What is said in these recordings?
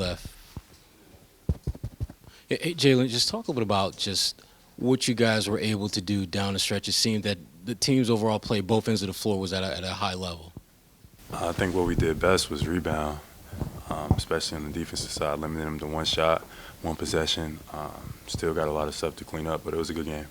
left. Hey, Jaylen, just talk a little bit about just what you guys were able to do down the stretch. It seemed that the team's overall play, both ends of the floor, was at a high level. I think what we did best was rebound, especially on the defensive side, limiting them to one shot, one possession. Still got a lot of stuff to clean up, but it was a good game.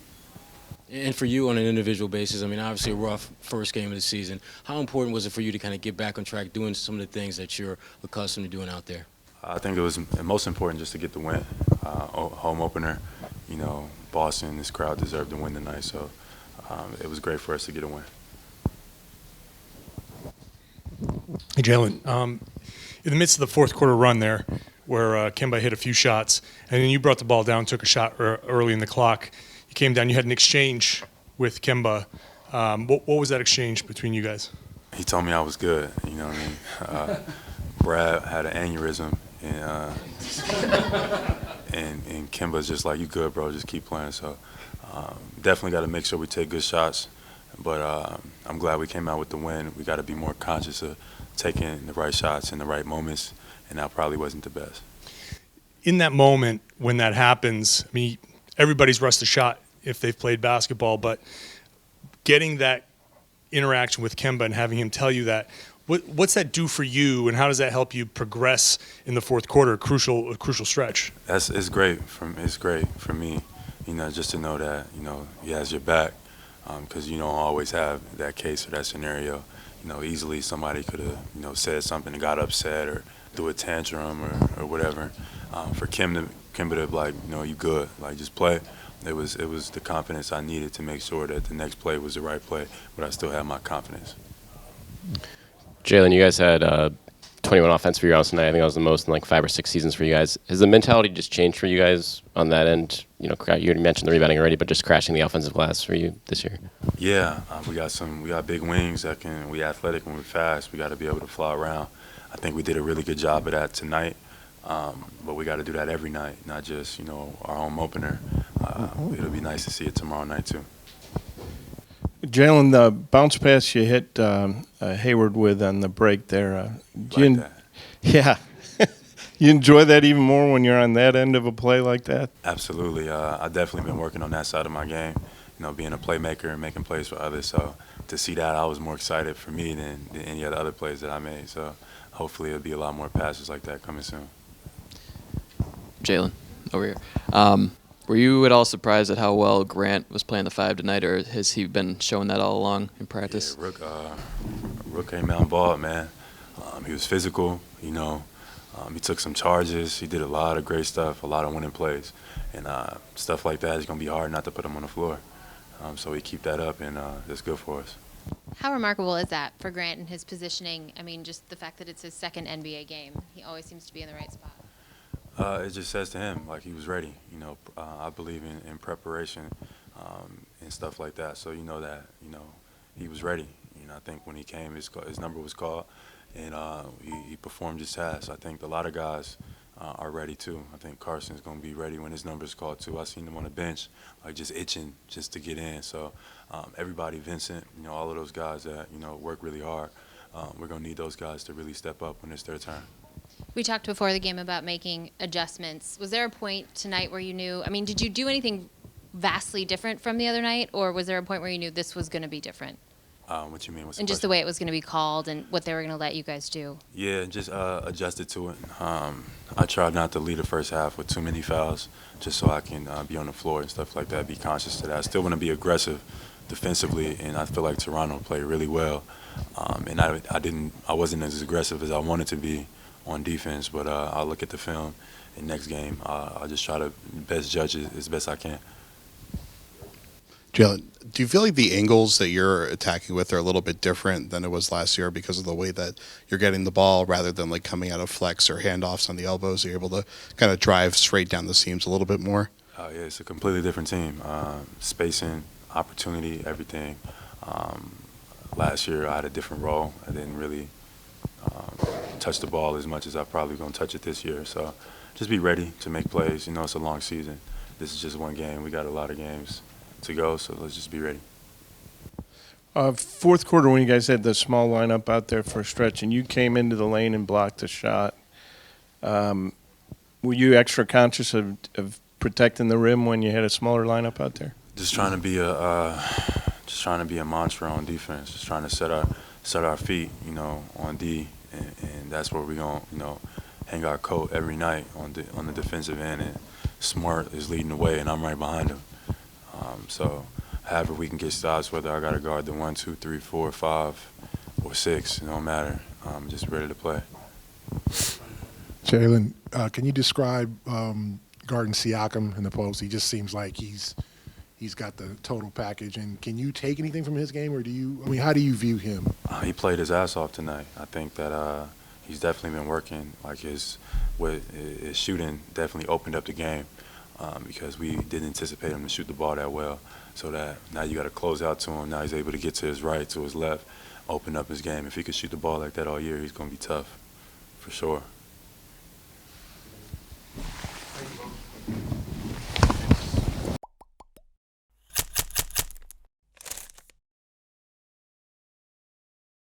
And for you on an individual basis, I mean, obviously a rough first game of the season. How important was it for you to kind of get back on track doing some of the things that you're accustomed to doing out there? I think it was most important just to get the win. Home opener, Boston, this crowd deserved to win tonight, so it was great for us to get a win. Hey, Jaylen, in the midst of the fourth quarter run there, where Kemba hit a few shots, and then you brought the ball down, took a shot early in the clock. You came down, you had an exchange with Kemba. What was that exchange between you guys? He told me I was good, you know what I mean? Brad had an aneurysm, and Kemba's just like, you good, bro, just keep playing. So definitely got to make sure we take good shots. But I'm glad we came out with the win. We got to be more conscious of taking the right shots in the right moments, and that probably wasn't the best. In that moment when that happens, I mean, everybody's rushed a shot if they've played basketball, but getting that interaction with Kemba and having him tell you that, what's that do for you, and how does that help you progress in the fourth quarter, a crucial stretch? It's great for me, just to know that, he has your back, because you don't always have that case or that scenario. Easily somebody could have, said something and got upset or threw a tantrum or whatever. For Kemba to be like, you good, like just play. It was the confidence I needed to make sure that the next play was the right play, but I still had my confidence. Jaylen, you guys had 21 offensive rebounds tonight. I think that was the most in like 5 or 6 seasons for you guys. Has the mentality just changed for you guys on that end? You already mentioned the rebounding already, but just crashing the offensive glass for you this year. Yeah, we got big wings we athletic and we're fast. We got to be able to fly around. I think we did a really good job of that tonight, but we got to do that every night, not just our home opener. It'll be nice to see it tomorrow night too. Jaylen, the bounce pass you hit Hayward with on the break there. Yeah. You enjoy that even more when you're on that end of a play like that? Absolutely. I've definitely been working on that side of my game, being a playmaker and making plays for others. So to see that, I was more excited for me than any of the other plays that I made. So hopefully it'll be a lot more passes like that coming soon. Jaylen, over here. Were you at all surprised at how well Grant was playing the 5 tonight, or has he been showing that all along in practice? Yeah, Rook came out and balled, man. He was physical, he took some charges. He did a lot of great stuff, a lot of winning plays. And stuff like that is going to be hard not to put him on the floor. So we keep that up, and it's good for us. How remarkable is that for Grant and his positioning? I mean, just the fact that it's his second NBA game. He always seems to be in the right spot. It just says to him, like, he was ready. I believe in preparation and stuff like that. So that, he was ready. I think when he came, his number was called, and he performed his task. I think a lot of guys are ready, too. I think Carson's going to be ready when his number is called, too. I seen him on the bench, like, just itching just to get in. So everybody, Vincent, all of those guys that, work really hard, we're going to need those guys to really step up when it's their turn. We talked before the game about making adjustments. Was there a point tonight where you knew, I mean, did you do anything vastly different from the other night, or was there a point where you knew this was going to be different? What you mean? And just the way it was going to be called and what they were going to let you guys do? Yeah, just adjusted to it. I tried not to lead the first half with too many fouls, just so I can be on the floor and stuff like that, be conscious of that. I still want to be aggressive defensively, and I feel like Toronto played really well. And I wasn't as aggressive as I wanted to be on defense, but I'll look at the film, and next game I'll just try to best judge it as best I can. Jaylen, do you feel like the angles that you're attacking with are a little bit different than it was last year because of the way that you're getting the ball rather than like coming out of flex or handoffs on the elbows? You're able to kind of drive straight down the seams a little bit more? Yeah, it's a completely different team. Spacing, opportunity, everything. Last year I had a different role. I didn't really touch the ball as much as I'm probably going to touch it this year. So just be ready to make plays. It's a long season. This is just one game. We got a lot of games to go, so let's just be ready. Fourth quarter, when you guys had the small lineup out there for a stretch and you came into the lane and blocked a shot, Were you extra conscious of protecting the rim when you had a smaller lineup out there? Just trying to be a monster on defense. Just trying to set our feet, on D, and that's where we're gonna, hang our coat every night on the defensive end. And Smart is leading the way, and I'm right behind him. So, however we can get stops, whether I got to guard the 1, 2, 3, 4, 5, or 6, it don't matter. I'm just ready to play. Jaylen, can you describe guarding Siakam in the post? He just seems like he's got the total package. And can you take anything from his game, or how do you view him? He played his ass off tonight. I think that he's definitely been working. Like his shooting definitely opened up the game because we didn't anticipate him to shoot the ball that well. So that now you got to close out to him. Now he's able to get to his right, to his left, open up his game. If he could shoot the ball like that all year, he's going to be tough, for sure.